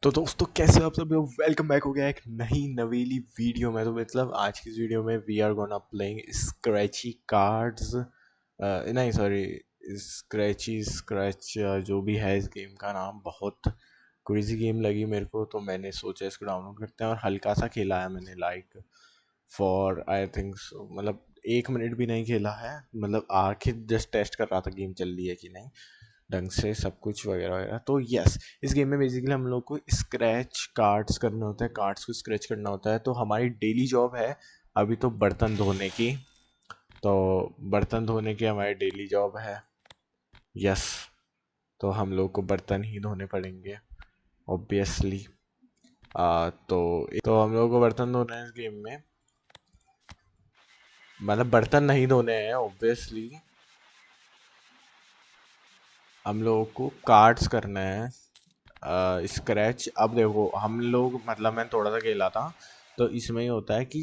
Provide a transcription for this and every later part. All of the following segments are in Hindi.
तो दोस्तों कैसे हो आप सब लोग। वेलकम बैक हो गया एक नई नवेली वीडियो में। तो मतलब आज की इस वीडियो में we are gonna playing scratchy cards, नहीं सॉरी, स्क्रैची स्क्रैच जो भी है। इस गेम का नाम बहुत क्रेजी गेम लगी मेरे को, तो मैंने सोचा इसको डाउनलोड करते हैं। और हल्का सा खेला है मैंने, लाइक फॉर आई थिंक मतलब 1 मिनट भी नहीं खेला है। मतलब आखिर जस्ट टेस्ट कर रहा था गेम चल रही है कि नहीं ढंग से, सब कुछ वगैरह वगैरह। तो यस, इस गेम में बेसिकली हम लोग को स्क्रैच कार्ड्स करने होते हैं, कार्ड्स को स्क्रैच करना होता है। तो हमारी डेली जॉब है अभी तो बर्तन धोने की। तो बर्तन धोने की हमारी डेली जॉब है। यस, तो हम लोग को बर्तन ही धोने पड़ेंगे ऑब्वियसली। तो हम लोग को बर्तन धोने हैं इस गेम में। मतलब बर्तन नहीं धोने हैं ऑब्वियसली, हम लोगों को कार्ड्स करना है स्क्रैच। अब देखो हम लोग, मतलब मैं थोड़ा सा खेला था, तो इसमें ही होता है कि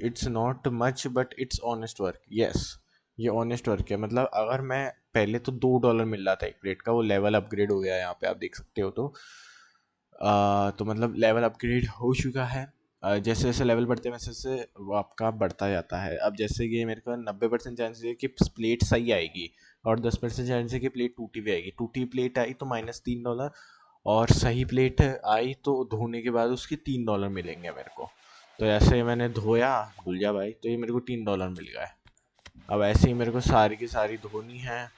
it's not much but it's honest work. Yes, ये ऑनेस्ट वर्क है। मतलब अगर मैं पहले तो $2 मिल रहा था एक प्लेट का, वो लेवल अपग्रेड हो गया है, यहाँ पे आप देख सकते हो। तो मतलब लेवल अपग्रेड हो चुका है। जैसे जैसे लेवल बढ़ते हैं वैसे वैसे वो आपका बढ़ता जाता है। अब जैसे कि मेरे को 90% चांसेस है कि प्लेट सही आएगी, और 10% चांस है कि प्लेट टूटी हुई आएगी। टूटी प्लेट आई तो -$3, और सही प्लेट आई तो धोने के बाद उसके $3 मिलेंगे मेरे को। तो ऐसे मैंने धोया, धुल जा भाई, तो ये मेरे को $3 मिल गया है। अब ऐसे ही मेरे को सारी की सारी धोनी है।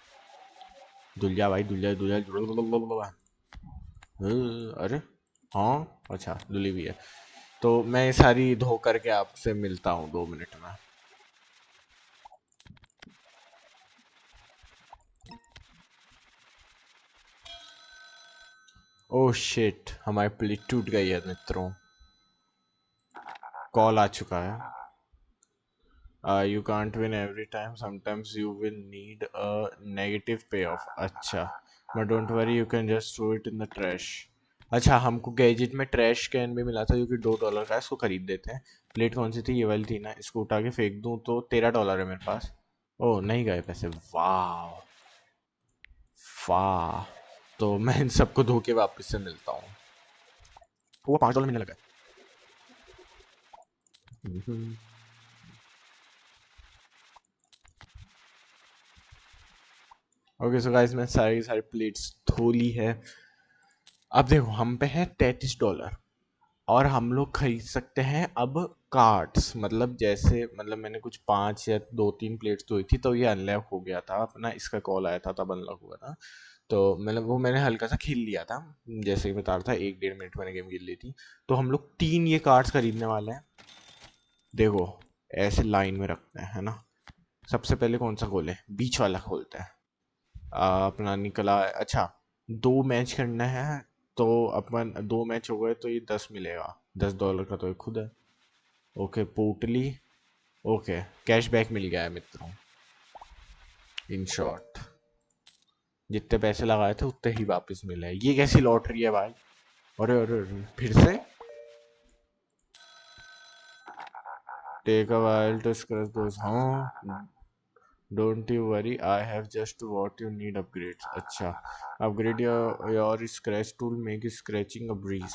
धुल जा भाई, धुल जा धुल जा। अरे हाँ, अच्छा धुली भी है। तो मैं ये सारी धो करके आपसे मिलता हूँ 2 मिनट में। ओह शिट, हमारी प्लेट टूट गई है मित्रों। कॉल आ चुका है। You can't win every time, sometimes you will need a negative pay off. अच्छा, but don't worry, you can just throw it in the trash. अच्छा, हमको गैजेट में ट्रैश कैन भी मिला था जो कि $2 का है, इसको खरीद देते हैं। प्लेट कौन सी थी, ये वाली थी ना। इसको उठा के फेंक दूं तो $13 है मेरे पास। ओह नहीं गए पैसे, वाह वाह। तो मैं इन सबको धो के वापस से मिलता हूँ। वो $5 मिलने लगा। ओके सो गाइस, मैं सारी सारी प्लेट्स धो ली है। अब देखो हम पे है $33, और हम लोग खरीद सकते हैं अब कार्ड्स। मतलब जैसे, मतलब मैंने कुछ 5 या 2-3 प्लेट्स धोई थी, तो ये अनलॉक हो गया था अपना। इसका कॉल आया था तब अनलॉक हुआ था। तो मतलब वो मैंने हल्का सा खेल लिया था, जैसे कि बता रहा था, 1-1.5 मिनट मैंने गेम खेल ली थी। तो हम लोग 3 ये कार्ड्स खरीदने वाले हैं। देखो ऐसे लाइन में रखते हैं, है ना। सबसे पहले कौन सा खोले, बीच वाला खोलते हैं। अपना निकला, अच्छा 2 मैच करना है। तो अपन 2 मैच हो गए तो ये 10 मिलेगा। $10 का तो ये खुद है। ओके पोटली। ओके, कैशबैक मिल गया है मित्रों। इन शॉर्ट, जितने पैसे लगाए थे उतने ही वापस मिले हैं। ये कैसी लॉटरी है भाई। अरे अरे अरे, फिर से। Take a while to scratch those, हाँ। Don't you worry, I have just what you need upgrades. अच्छा, upgrade your scratch tool, make scratching a breeze.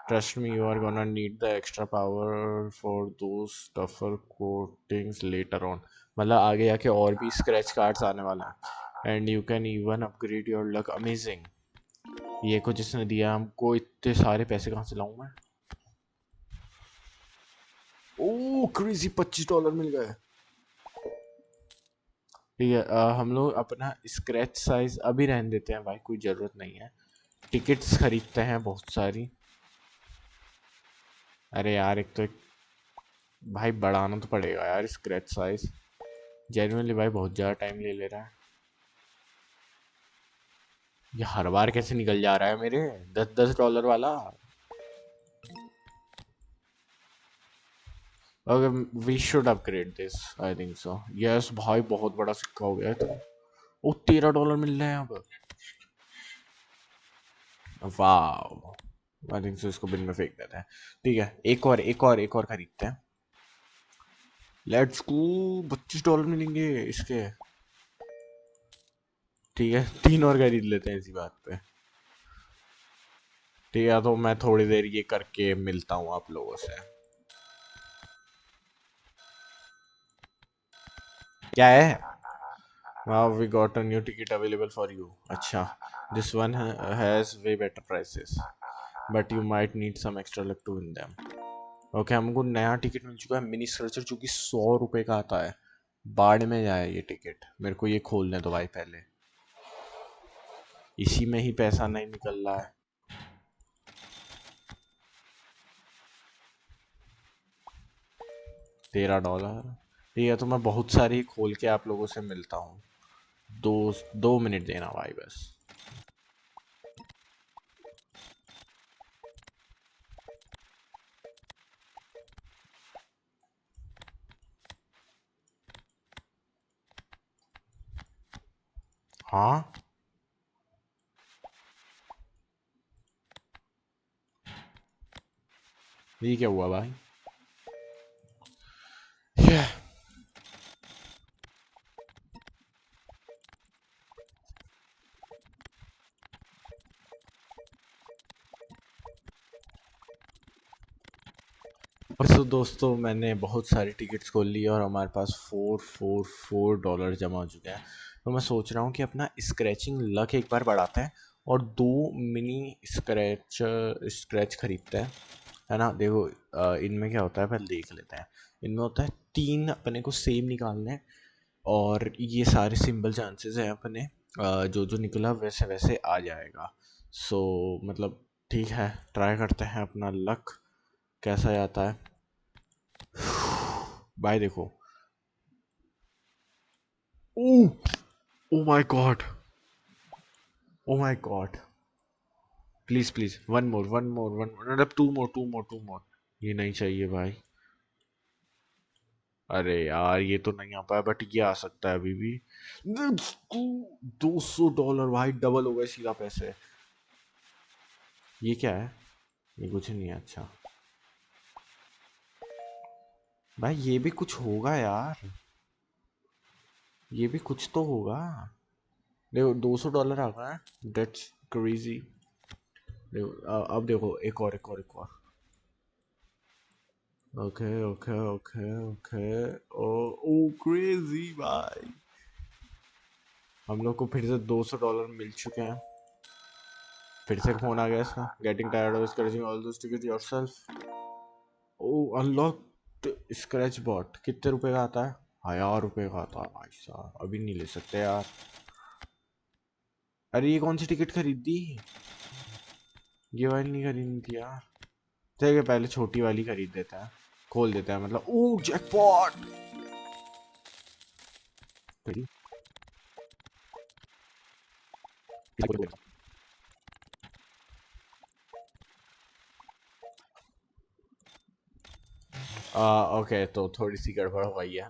Trust me, you are gonna need the extra power for those tougher coatings later on. मतलब आगे जाके और भी स्क्रैच कार्ड्स आने वाला है। And you can even upgrade your luck. Amazing. ये कुछ इसने दिया हमको, इतने सारे पैसे कहाँ से लाऊं मैं। ओह क्रेजी, $25 मिल गए। ठीक है, हम लोग अपना स्क्रैच साइज अभी रहने देते हैं भाई, कोई ज़रूरत नहीं है। टिकट्स खरीदते हैं बहुत सारी। अरे यार, भाई बढ़ाना तो पड़ेगा यार स्क्रैच साइज। जेन्युइनली भाई बहुत ज़्यादा टाइम ले ले रहा है। ये हर बार कैसे निकल जा रहा है मेरे, $10-10 वाला। Okay, we should upgrade this, I think so. Yes भाई, बहुत बड़ा सिक्का हो गया है तो। ओ $13 मिल रहे हैं अब। वाह, आई थिंक सो, इसको बिन में फेंक देते हैं। ठीक है, एक और खरीदते हैं। लेट्स गो, $25 मिलेंगे इसके। ठीक है, 3 और खरीद लेते हैं इसी बात पे। ठीक है, तो मैं थोड़ी देर ये करके मिलता हूँ आप लोगों से। क्या है? Wow, we got a new ticket available for you. अच्छा, this one has way better prices, but you might need some extra luck to win them. Okay, हमको नया टिकट मिल चुका है, मिनी स्ट्रेचर, जो कि 100 रुपये का आता है। बाढ़ में जाए ये टिकट, मेरे को ये खोलने दो भाई पहले। इसी में ही पैसा नहीं निकल रहा है। 13 डॉलर। ठीक है, तो मैं बहुत सारी खोल के आप लोगों से मिलता हूँ। 2 2 मिनट देना भाई बस। हाँ, ये क्या हुआ भाई? yeah. तो दोस्तों, मैंने बहुत सारी टिकट्स खोल ली और हमारे पास 444 डॉलर जमा हो चुके हैं। तो मैं सोच रहा हूँ कि अपना स्क्रैचिंग लक एक बार बढ़ाते हैं और 2 मिनी स्क्रैच खरीदते हैं, है ना। देखो, इनमें क्या होता है पहले देख लेते हैं। इनमें होता है 3 अपने को सेम निकालने हैं, और ये सारे सिंबल चांसेस हैं अपने, जो जो निकला वैसे वैसे आ जाएगा। सो मतलब ठीक है, ट्राई करते हैं अपना लक कैसा जाता है। भाई देखो। Oh, oh my god, oh my god. Please please, one more, मतलब टू मोर। ये नहीं चाहिए भाई। अरे यार, ये तो नहीं आ पाया, बट ये आ सकता है अभी भी। 200 डॉलर भाई, डबल हो गए सीधा पैसे। ये क्या है? ये कुछ नहीं है। अच्छा भाई, ये भी कुछ होगा यार, ये भी कुछ तो होगा। देखो, 200 डॉलर आ गया है, डेट्स क्रेजी। देखो, अब देखो, एक और। Okay okay okay okay. Oh, oh crazy भाई। हम लोग को फिर से 200 डॉलर मिल चुके हैं। फिर से फोन आ गया इसका, getting tired of scratching all those ticket yourself. Oh, unlock scratch bot. कितने रुपए का आता है? 1000 रुपए का आता है भाई साहब, अभी नहीं ले सकते यार। अरे ये कौन सी टिकट खरीदी? ये वाली नहीं खरीदनी थी यार। ठीक है, पहले छोटी वाली खरीद देता है, खोल देता है मतलब। ओ जैकपॉट। ओके, तो थोड़ी सी गड़बड़ हो गई है।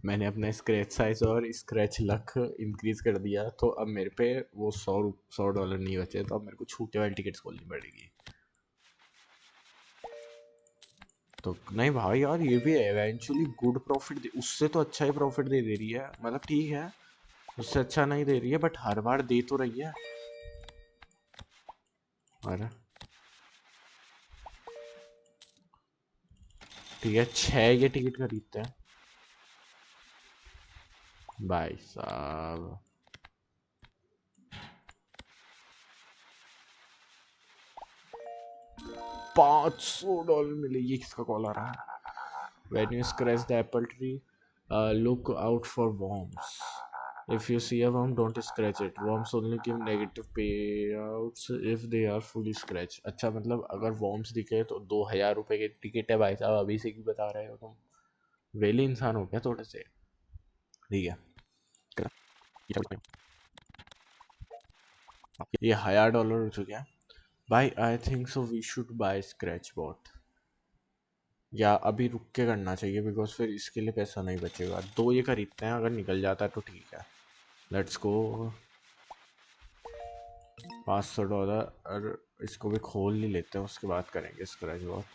मैंने अपना स्क्रैच साइज और स्क्रैच लक इंक्रीज कर दिया, तो अब मेरे पे वो 100 डॉलर नहीं बचे, तो अब मेरे को छूटे वाली टिकट्स खोलनी पड़ेगी। तो नहीं भाई यार, ये भी एवेंचुअली गुड प्रॉफिट दे, उससे तो अच्छा ही प्रॉफिट दे रही है, मतलब ठीक है। उससे अच्छा नहीं दे रही है, बट हर बार दे तो रही है। अरे ठीक है, 6 ये टिकट खरीदते हैं भाई साहब। 500 डॉलर मिले। ये किसका कॉल आ रहा है? When you scratch the apple tree, look out for worms. If you see a worm, don't scratch it. Worms only give negative payouts if they are fully scratched. अच्छा, मतलब अगर worms दिखे तो 2000 रुपए की टिकट है भाई साहब, अभी से क्यों बता रहे हो तुम? वेली इंसान हो क्या थोड़े से? ठीक है, ये 1000 डॉलर हो चुके हैं भाई। I think so we should buy scratch bot, या अभी रुक के करना चाहिए, बिकॉज फिर इसके लिए पैसा नहीं बचेगा। 2 ये खरीदते हैं, अगर निकल जाता है तो ठीक है। Let's go. 500 डॉलर, और इसको भी खोल ही लेते हैं, उसके बाद करेंगे स्क्रैच बॉट।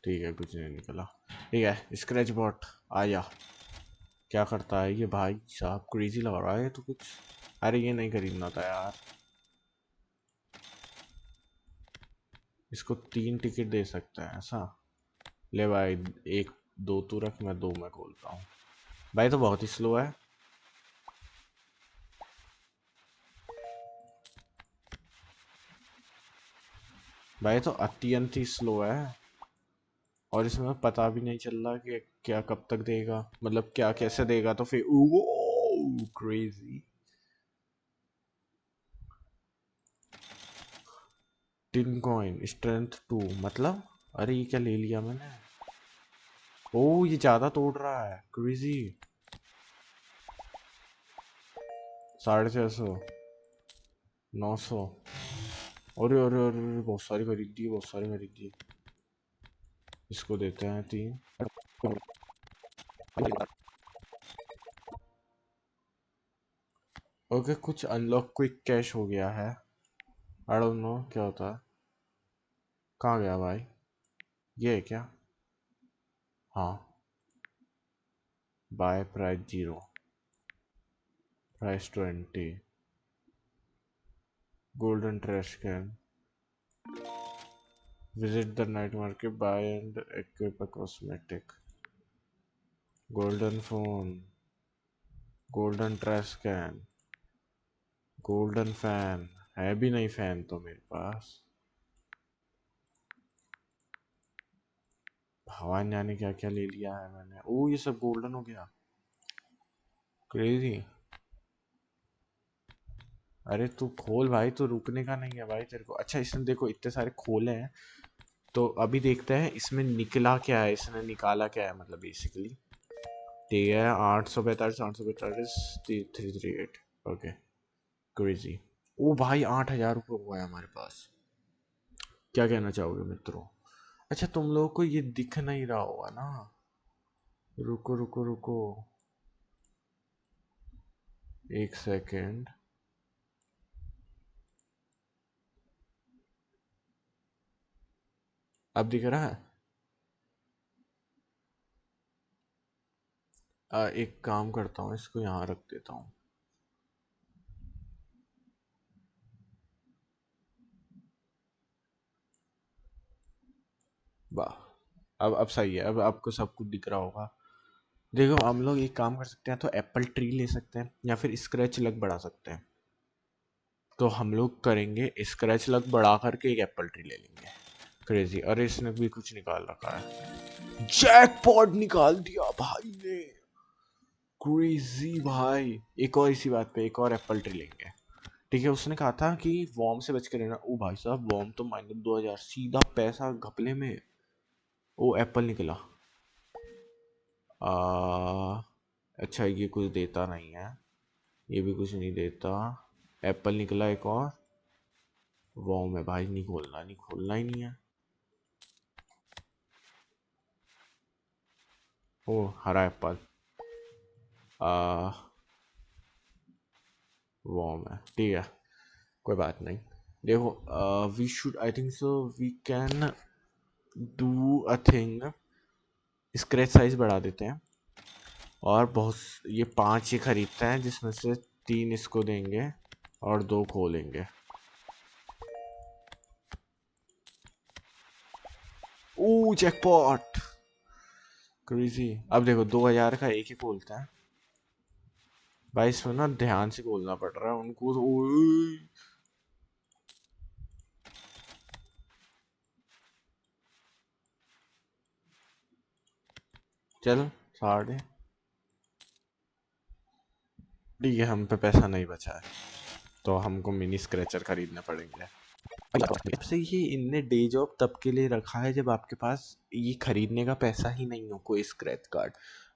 ठीक है, कुछ नहीं निकला। ठीक है, स्क्रैच बॉट आया। क्या करता है ये भाई साहब? क्रेजी लग रहा है ये तो कुछ। अरे ये नहीं खरीदना था यार। इसको 3 टिकट दे सकते हैं ऐसा। ले भाई, एक दो तू रख, मैं दो मैं खोलता हूँ। भाई तो बहुत ही स्लो है भाई, तो अत्यंत ही स्लो है। और इसमें पता भी नहीं चल रहा कि क्या कब तक देगा, मतलब क्या कैसे देगा, तो फिर क्रेजी। टिन कॉइन स्ट्रेंथ 2 मतलब, अरे ये क्या ले लिया मैंने। ओ ये ज्यादा तोड़ रहा है, क्रेजी। 650, 900। अरे अरे अरे अरे, बहुत सारी खरीद दी, बहुत सारी खरीद दी। इसको देते हैं 3। ओके, कुछ अनलॉक क्विक कैश हो गया है। आई डोंट नो क्या होता है। कहाँ गया भाई, ये है क्या? हाँ, buy price 0, price 20, golden trash can, visit the night market, buy and equip a cosmetic, golden phone, golden trash can, golden fan. है भी नहीं फैन तो मेरे पास। भगवान जाने क्या क्या ले लिया है मैंने। ओ ये सब गोल्डन हो गया, क्रेजी। अरे तू खोल भाई, तू रुकने का नहीं है भाई तेरे को। अच्छा इसने देखो इतने सारे खोले हैं, तो अभी देखते हैं इसमें निकला क्या है, इसने निकाला क्या है, मतलब बेसिकली। ठीक है, 845, 845, 338। Okay, crazy. ओ भाई 8,000 रुपये हुआ है हमारे पास। क्या कहना चाहोगे मित्रों? अच्छा तुम लोगों को ये दिख नहीं रहा होगा ना, रुको रुको रुको, एक सेकेंड। अब दिख रहा है? एक काम करता हूँ, इसको यहाँ रख देता हूँ। वाह, अब सही है, अब आपको सब कुछ दिख रहा होगा। देखो हम लोग एक काम कर सकते हैं, तो एप्पल ट्री ले सकते हैं या फिर स्क्रैच लक बढ़ा सकते हैं। तो हम लोग करेंगे स्क्रैच लक बढ़ा करके एक एप्पल ट्री ले लेंगे। क्रेजी। अरे इसने भी कुछ निकाल रखा है, जैकपॉट निकाल दिया भाई ने, क्रेजी भाई। एक और इसी बात पे एक और एप्पल ट्री लेंगे। ठीक है, उसने कहा था कि वॉर्म से बच के रहना। ओ भाई साहब, वॉर्म तो -2000, सीधा पैसा घपले में। ओ एप्पल निकला। आ, अच्छा ये कुछ देता नहीं है, ये भी कुछ नहीं देता। एप्पल निकला एक और, वॉर्म है भाई, नहीं खोलना, नहीं खोलना ही नहीं है। ओ हरा एप्पल, आ वॉर्म है, ठीक है, कोई बात नहीं। देखो we should, I think so we can do a thing, scratch size बढ़ा देते हैं। और बहुत, ये 5 ही खरीदते हैं, जिसमें से 3 इसको देंगे और 2 खोलेंगे। ओ जैकपॉट, क्रेजी। अब देखो 2000 का एक ही खोलता है भाई, इसमें ना ध्यान से खोलना पड़ रहा है उनको तो। ओए, चल साढ़े, ठीक है, हम पे पैसा नहीं बचा है, तो हमको मिनी स्क्रैचर खरीदने पड़ेंगे। जब से ये इनने डे जॉब तब के लिए रखा है जब आपके पास ये खरीदने का पैसा ही नहीं हो कोई स्क्रैच कार्ड,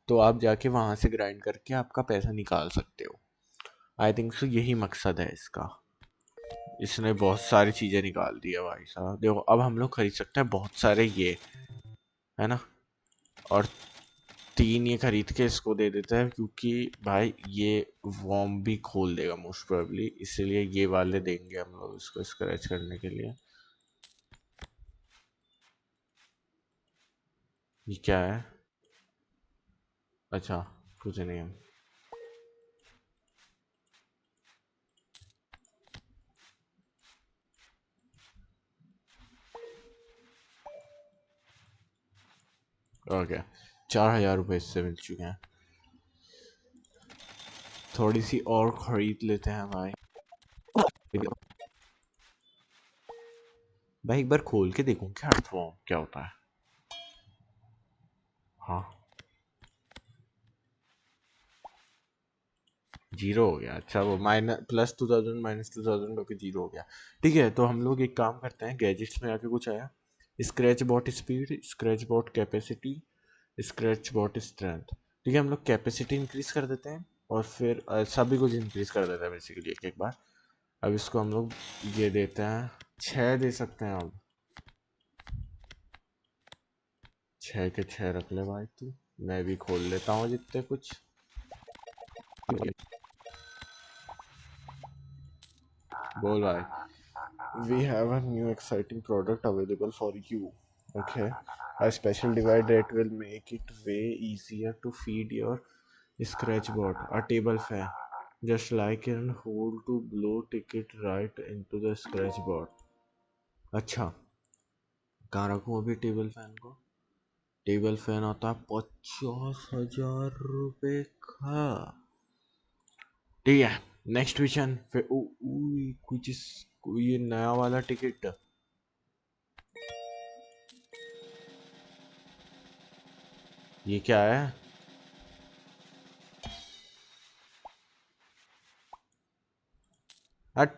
तो आप जाके वहां से ग्राइंड करके आपका पैसा निकाल सकते हो। आई थिंक सो यही मकसद है इसका। इसने बहुत सारी चीजें निकाल दी है भाई साहब। देखो अब हम लोग खरीद सकते हैं बहुत सारे ये, है ना। और 3 ये खरीद के इसको दे देते हैं, क्योंकि भाई ये वॉर्म भी खोल देगा मोस्ट प्रोबेबली, इसीलिए ये वाले देंगे हम लोग इसको स्क्रैच करने के लिए। ये क्या है? अच्छा, कुछ नहीं है। ओके, 4,000 रुपये इससे मिल चुके हैं। थोड़ी सी और खरीद लेते हैं भाई। भाई एक बार खोल के देखूं क्या अर्थवॉर्म क्या होता है। हाँ, 0 हो गया। अच्छा, वो माइनस +2000 -2000 होके 0 हो गया। ठीक है, तो हम लोग एक काम करते हैं, गैजेट्स में आके कुछ आया, scratch bot speed, scratch bot capacity, scratch bot strength. ठीक है, हम लोग कैपेसिटी इंक्रीज कर देते हैं और फिर सभी कुछ इंक्रीज कर देते हैं बेसिकली एक एक बार। अब इसको हम लोग ये देते हैं 6 दे सकते हैं। अब 6 के 6 रख ले भाई तू। मैं भी खोल लेता हूँ जितने कुछ। बोल भाई। We have a new exciting product available for you. Okay. A special divide that will make it way easier to feed your scratchboard. A table fan. Just like an hole to blow ticket right into the scratchboard. अच्छा, कहाँ रखूँ अभी टेबल फैन को? टेबल फैन आता है 50,000 रुपये का। ठीक है, नेक्स्ट क्वेश्चन। फिर कुछ ये नया वाला टिकट। ये क्या है? हट,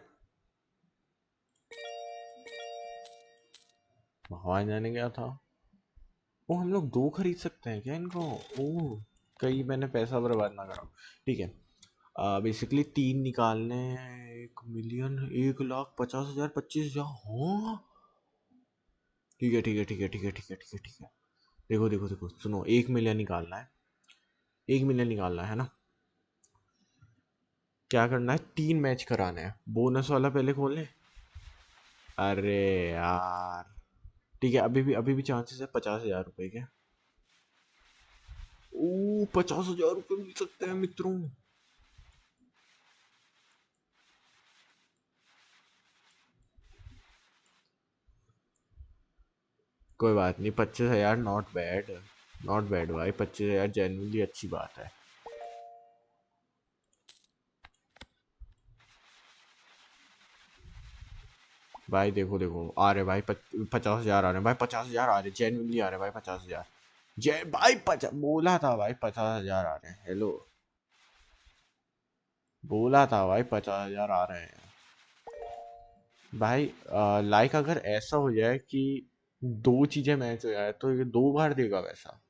भगवान जाने क्या था। ओ, हम लोग 2 खरीद सकते हैं क्या इनको? ओ, कहीं मैंने पैसा बर्बाद ना करा। ठीक है, बेसिकली 3 निकालने हैं। 1 मिलियन, 1,50,000, 25,000। हाँ, ठीक है ठीक है ठीक है ठीक है ठीक है ठीक है ठीक है। देखो देखो देखो, सुनो, 1 मिलियन निकालना है। 1 मिलियन निकालना है ना? क्या करना है? 3 मैच कराने हैं। बोनस वाला पहले खोल ले। अरे यार, ठीक है, अभी भी चांसेस है 50,000 रुपए के। ओ, 50,000 रुपये मिल सकते हैं मित्रों। कोई बात नहीं, 25,000 नॉट बैड। नॉट बैड भाई, 25,000 जेन्युइनली अच्छी बात है। भाई देखो देखो, आ रहे भाई 50,000 आ रहे हैं भाई, 50,000 आ रहे, जेन्युइनली आ रहे भाई 50,000। जय भाई, बोला था भाई 50,000 आ रहे हैं। हेलो, बोला था भाई 50,000 आ रहे हैं भाई। लाइक अगर ऐसा हो जाए कि 2 चीजें मैच हो जाए तो ये 2 बार देगा वैसा।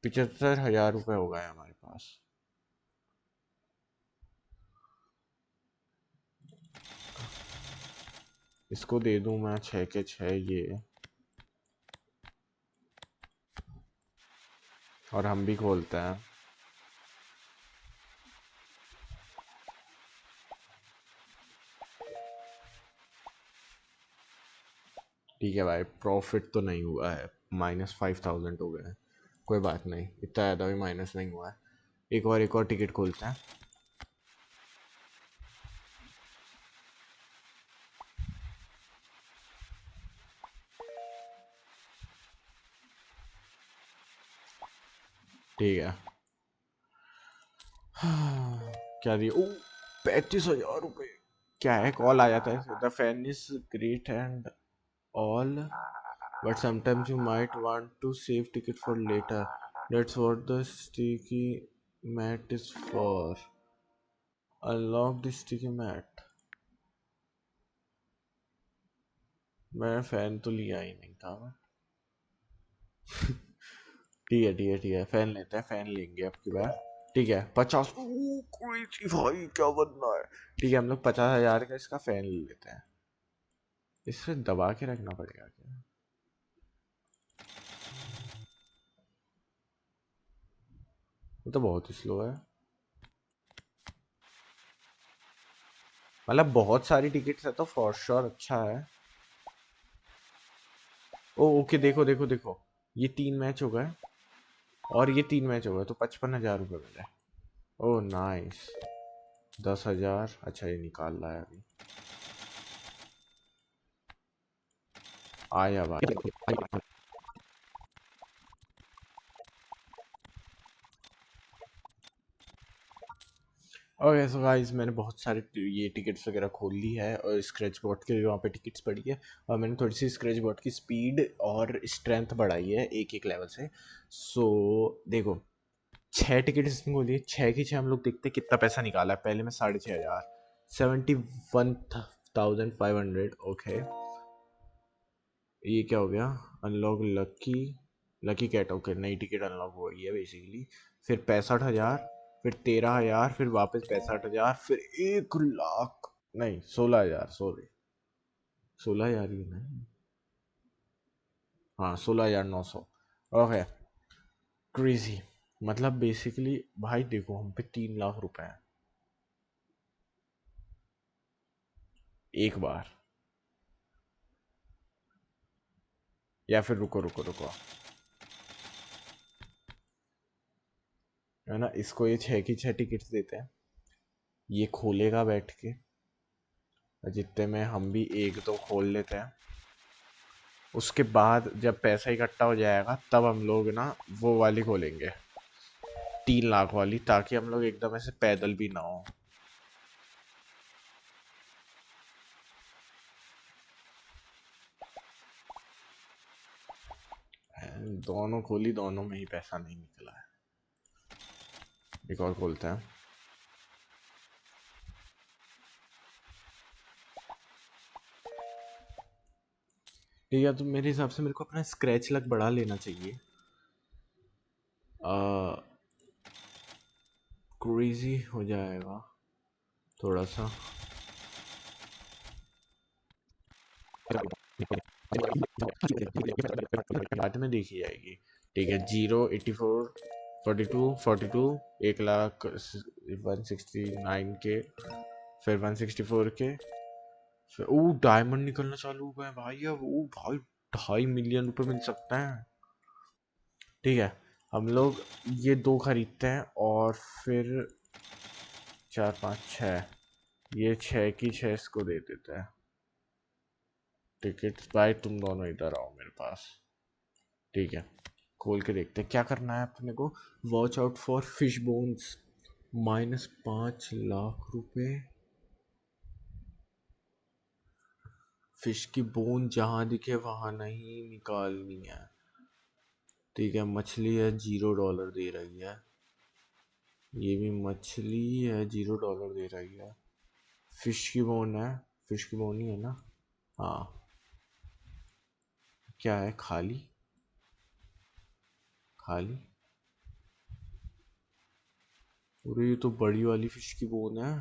75,000 रुपये हो गए हमारे पास। इसको दे दूं मैं 6 के 6 ये, और हम भी खोलते हैं। ठीक है भाई, प्रॉफिट तो नहीं हुआ है, -5,000 हो गए हैं। कोई बात नहीं, इतना ज़्यादा भी माइनस नहीं हुआ है। एक और टिकट खोलते हैं। ठीक है। क्या दिया? ओ, 35,000 रुपये। क्या है? कॉल आ जाता है, the fan is great and all, but sometimes you might want to save ticket for later. That's what the sticky mat is for. Unlock the sticky mat. मैं फैन तो लिया ही नहीं था। ठीक है ठीक है ठीक है, फैन लेते हैं, फैन लेंगे अब की बार। ठीक है, 50। कोई सी भाई, क्या बनना है? ठीक है, हम लोग 50,000 का इसका फैन ले लेते हैं। इसे दबा के रखना पड़ेगा क्या? ये तो बहुत ही स्लो है। मतलब बहुत सारी टिकट्स है तो फॉर श्योर अच्छा है। ओ ओके, देखो देखो देखो, ये 3 मैच हो गए और ये 3 मैच हो गए, तो 55,000 रुपये मिले। ओ नाइस। 10,000। अच्छा, ये निकाल रहा है अभी। आया भाई। ओके सो गाइस, मैंने बहुत सारे ये टिकट्स वगैरह खोल ली है और स्क्रैच बोर्ड के वहाँ पे टिकट्स पड़ी है। और मैंने थोड़ी सी स्क्रैच बोर्ड की स्पीड और स्ट्रेंथ बढ़ाई है एक एक लेवल से। सो देखो, 6 टिकट इसमें खोली है, 6 की 6 हम लोग देखते हैं कितना पैसा निकाला है। पहले में 6,500, 71,500। ओके, ये क्या हो गया? Unlock lucky, lucky cat. Okay, नई टिकट अनलॉक हो गई है बेसिकली। फिर 65,000, फिर 13,000, फिर वापस 65,000, फिर 1 लाख, नहीं 16,000, सॉरी 16,000 ही है ना? हाँ, 16,900। Okay, crazy. मतलब बेसिकली भाई देखो, हम पे 3 लाख रुपए हैं एक बार। या फिर रुको रुको रुको, है ना, इसको ये 6 की 6 टिकट्स देते हैं, ये खोलेगा बैठ के। जितने में हम भी एक दो खोल लेते हैं, उसके बाद जब पैसा इकट्ठा हो जाएगा तब हम लोग ना वो वाली खोलेंगे, 3 लाख वाली, ताकि हम लोग एकदम ऐसे पैदल भी ना हो। दोनों खोली, दोनों में ही पैसा नहीं निकला है। एक और खोलते हैं। ठीक है, तो मेरे हिसाब से मेरे को अपना स्क्रैच लक बढ़ा लेना चाहिए। क्रेजी हो जाएगा थोड़ा सा। बाद में देखी जाएगी। ठीक है, 0, 84, 42, 42, 1 लाख 169 के, फिर 164 के, फिर डायमंड निकलना चालू हो गए भाई। अब भाई 2.5 मिलियन रुपए मिल सकता है। ठीक है, हम लोग ये दो खरीदते हैं और फिर 4, 5, 6, ये 6 की 6 इसको दे देते हैं टिकट्स। भाई तुम दोनों इधर आओ मेरे पास। ठीक है, खोल के देखते हैं क्या करना है अपने को। Watch out for fish bones, -5 lakh रुपए। फिश की बोन जहां दिखे वहां नहीं निकालनी है। ठीक है, मछली है, $0 दे रही है। ये भी मछली है, $0 दे रही है। फिश की बोन है, फिश की बोन ही है ना? हाँ। क्या है? खाली, खाली। अरे ये तो बड़ी वाली फिश की बोन है।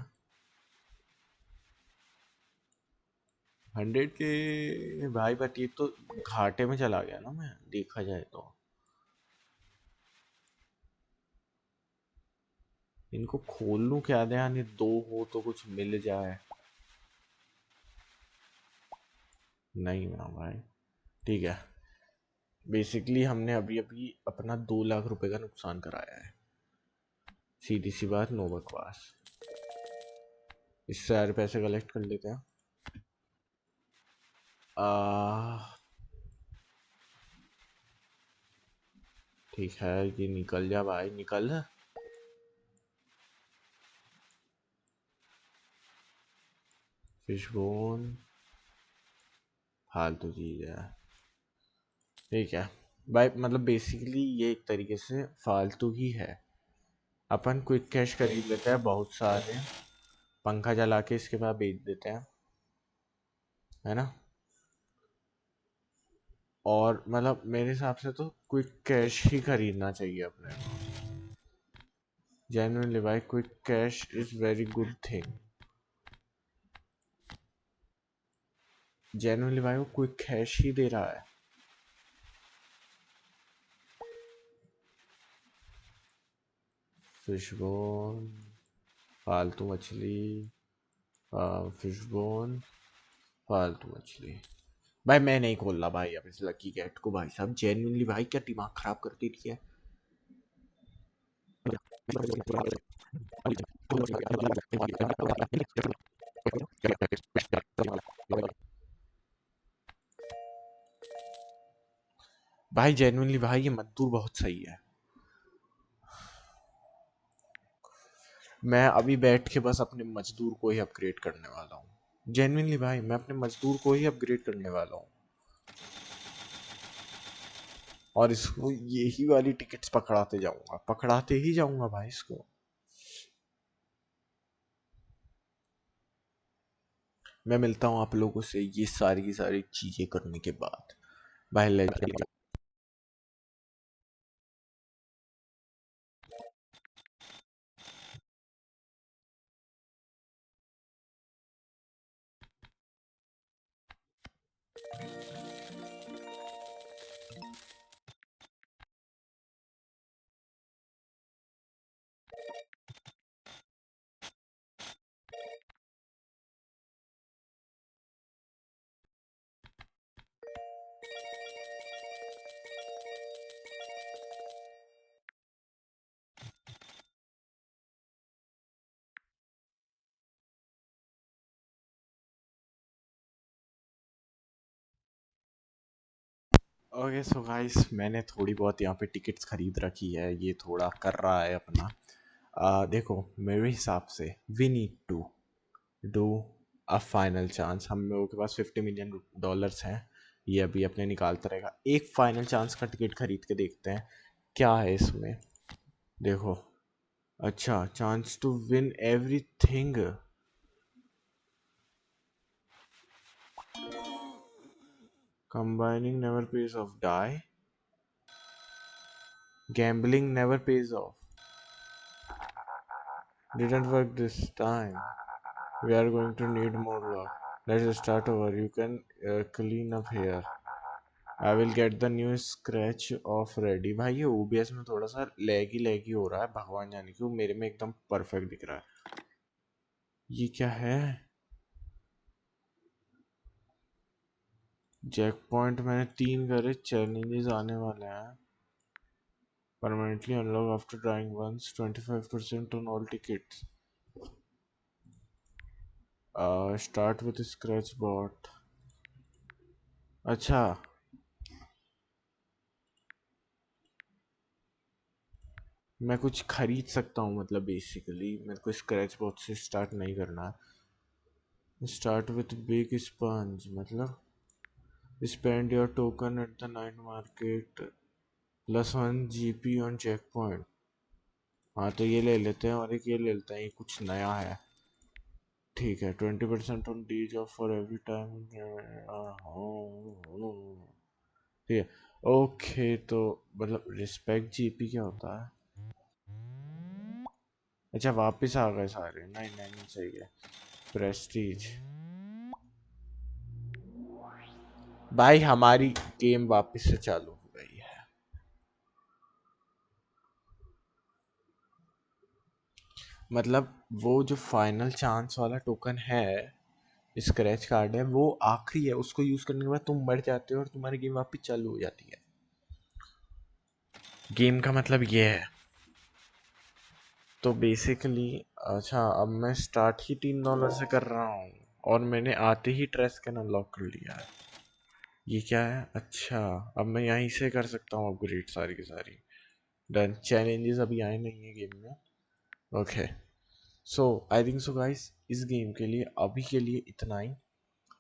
100 के भाई, बट ये तो घाटे में चला गया ना, मैं देखा जाए तो। इनको खोल लूं क्या? दे यानी दो हो तो कुछ मिल जाए। नहीं ना भाई। ठीक है, बेसिकली हमने अभी अभी अपना 2 लाख रुपए का नुकसान कराया है। सीधी सी बात, नो बकवास। इससे सारे पैसे कलेक्ट कर लेते हैं। ठीक है, ये निकल जा भाई, निकल। फिश बोन फालतू चीज है। ठीक है भाई, मतलब बेसिकली ये एक तरीके से फालतू ही है। अपन क्विक कैश खरीद लेते हैं बहुत सारे, पंखा जला के इसके बाद बेच देते हैं, है ना? और मतलब मेरे हिसाब से तो क्विक कैश ही खरीदना चाहिए अपने को। जेन्युइनली भाई, quick cash is very good thing. Genuinely भाई, वो क्विक कैश ही दे रहा है। फिशबोन, फालतू मछली, फिशबोन, फालतू मछली। भाई मैं नहीं खोल रहा भाई अब इस लकी कैट को। भाई साहब जेन्युइनली भाई, क्या दिमाग खराब कर दी है। भाई जेन्युइनली भाई, ये मद्दूर बहुत सही है। मैं अभी बैठ के बस अपने मजदूर को ही अपग्रेड करने वाला हूँ। जेन्युइनली भाई, मैं अपने मजदूर को ही अपग्रेड करने वाला हूँ और इसको यही वाली टिकट्स पकड़ाते जाऊंगा, पकड़ाते ही जाऊंगा भाई इसको। मैं मिलता हूँ आप लोगों से ये सारी की सारी चीजें करने के बाद। बाय। ओके सो गाइस, मैंने थोड़ी बहुत यहाँ पे टिकट्स खरीद रखी है, ये थोड़ा कर रहा है अपना। देखो, मेरे हिसाब से we need to do a final chance. हम लोगों के पास $50 मिलियन हैं, ये अभी अपने निकालता रहेगा। एक फाइनल चांस का टिकट खरीद के देखते हैं क्या है इसमें। देखो, अच्छा, chance to win everything, combining never pays off, die, gambling never pays off, didn't work this time, we are going to need more luck, let's start over, you can clean up here, I will get the new scratch off ready। भाई ये OBS में थोड़ा सा लैगी हो रहा है, भगवान जाने क्यों, मेरे में एकदम परफेक्ट दिख रहा है। ये क्या है? जैक पॉइंट मैंने 3 करे, चैलेंजेस आने वाले हैं। Permanently unlock after trying once, 25% on all tickets, start with scratch bot. अच्छा, मैं कुछ खरीद सकता हूँ, मतलब बेसिकली मेरे को स्क्रैच बॉट से स्टार्ट नहीं करना है। स्टार्ट विद बिग स्पंज मतलब spend your token at the night market +1 GP on checkpoint. हाँ तो ये ले लेते हैं, और एक ये ले लेते हैं, ये कुछ नया है। ठीक है, 20% on these off for every time. ठीक है, ओके। तो मतलब रिस्पेक्ट GP क्या होता है? अच्छा, वापस आ गए सारे? नहीं नहीं नहीं, सही है। प्रेस्टीज, भाई हमारी गेम वापस से चालू हो गई है। मतलब वो जो फाइनल चांस वाला टोकन है, स्क्रैच कार्ड है, वो आखिरी है, उसको यूज करने के बाद तुम मर जाते हो और तुम्हारी गेम वापस चालू हो जाती है। गेम का मतलब ये है। तो बेसिकली, अच्छा, अब मैं स्टार्ट ही $3 से कर रहा हूँ और मैंने आते ही ट्रेस कैन अनलॉक कर लिया है। ये क्या है? अच्छा, अब मैं यहीं से कर सकता हूँ अपग्रेड सारी की सारी। डन। चैलेंजेस अभी आए नहीं है गेम में। ओके, सो आई थिंक सो गाइस, इस गेम के लिए अभी के लिए इतना ही।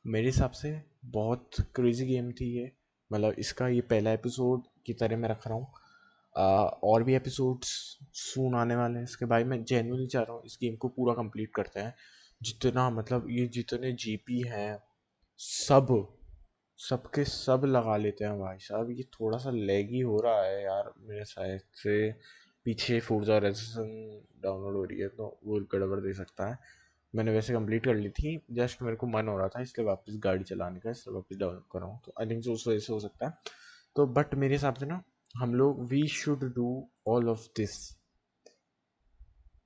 मेरे हिसाब से बहुत क्रेजी गेम थी ये। मतलब इसका ये पहला एपिसोड की तरह मैं रख रहा हूँ। और भी एपिसोड्स सून आने वाले हैं इसके। भाई मैं जेन्युइनली चाह रहा हूँ इस गेम को पूरा कंप्लीट करते हैं। जितना मतलब ये जितने GP हैं, सब सबके सब लगा लेते हैं भाई साहब। ये थोड़ा सा लैगी हो रहा है यार मेरे साइड से। पीछे फोर्जा रेजिस्टेंस डाउनलोड हो रही है तो वो गड़बड़ दे सकता है। मैंने वैसे कंप्लीट कर ली थी, जस्ट मेरे को मन हो रहा था इसलिए वापस गाड़ी चलाने का, इसलिए वापस डाउनलोड कर रहा हूँ। तो आई थिंक सो उस वजह से हो सकता है। तो बट मेरे हिसाब से ना, हम लोग we should do all of this.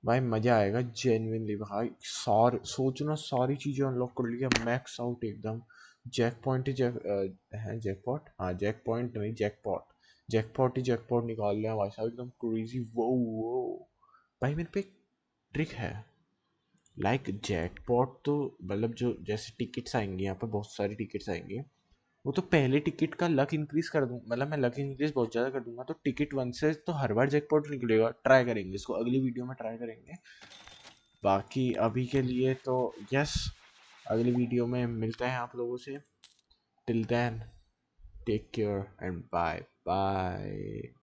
भाई मजा आएगा जेन्युइनली भाई। सार सोचना, सारी चीजें अनलॉक कर लिया, मैक्स आउट एकदम। जैक पॉइंट ही है जैकपॉट, हाँ जैक पॉइंट नहीं, जैकपॉट। जैकपॉट ही जैकपॉट निकाल लिया भाई साहब, एकदम क्रेजी। वो भाई मेरे पे एक ट्रिक है। लाइक जैकपॉट तो मतलब जो जैसे टिकट्स आएंगे यहाँ पे, बहुत सारी टिकट्स आएंगी, वो तो पहले टिकट का लक इंक्रीज कर दूँ, मतलब मैं लक इंक्रीज बहुत ज़्यादा कर दूंगा, तो टिकट 1 से तो हर बार जैकपॉट निकलेगा। ट्राई करेंगे इसको, अगली वीडियो में ट्राई करेंगे। बाकी अभी के लिए तो यस, अगली वीडियो में मिलते हैं आप लोगों से। Till then, take care and bye bye.